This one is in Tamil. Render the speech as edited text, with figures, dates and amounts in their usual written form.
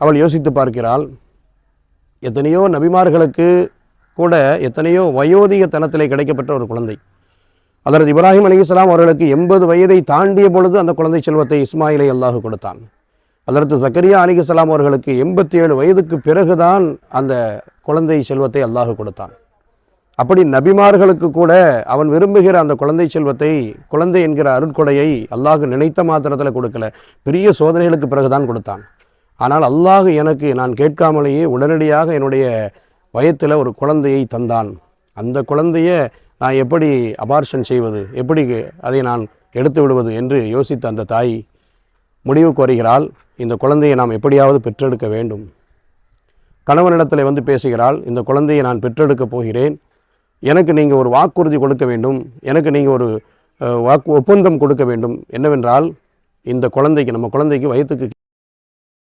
அவள் யோசித்து பார்க்கிறாள். எத்தனையோ நபிமார்களுக்கு கூட எத்தனையோ வயோதிகத்தனத்திலே கிடைக்கப்பட்ட ஒரு குழந்தை. ஹஜ்ரத் இப்ராஹிம் அலைஹிஸ்ஸலாம் அவர்களுக்கு 80 வயதை தாண்டிய பொழுது அந்த குழந்தை செல்வத்தை இஸ்மாயிலை அல்லாஹ் கொடுத்தான். ஹஜ்ரத் ஜக்கரியா அலைஹிஸ்ஸலாம் அவர்களுக்கு 87 வயதுக்கு பிறகுதான் அந்த குழந்தை செல்வத்தை அல்லாஹ் கொடுத்தான். அப்படி நபிமார்களுக்கு கூட அவன் விரும்புகிற அந்த குழந்தை செல்வத்தை, குழந்தை என்கிற அருட்கொடையை அல்லாஹ் நினைத்த மாத்திரத்தில் கொடுக்கல, பெரிய சோதனைகளுக்கு பிறகுதான் கொடுத்தான். ஆனால் அல்லாஹ் எனக்கு நான் கேட்காமலேயே உடனடியாக என்னுடைய வயத்தில் ஒரு குழந்தையை தந்தான். அந்த குழந்தையை நான் எப்படி அபார்ஷன் செய்வது, எப்படி அதை நான் எடுத்து விடுவது என்று யோசித்த அந்த தாய் முடிவுக்கு வருகிறாள். இந்த குழந்தையை நாம் எப்படியாவது பெற்றெடுக்க வேண்டும். கணவனிடத்தில் வந்து பேசுகிறாள், இந்த குழந்தையை நான் பெற்றெடுக்கப் போகிறேன், எனக்கு நீங்கள் ஒரு வாக்குறுதி கொடுக்க வேண்டும், எனக்கு நீங்கள் ஒரு ஒப்பந்தம் கொடுக்க வேண்டும். என்னவென்றால், இந்த குழந்தைக்கு, நம்ம குழந்தைக்கு வயதுக்கு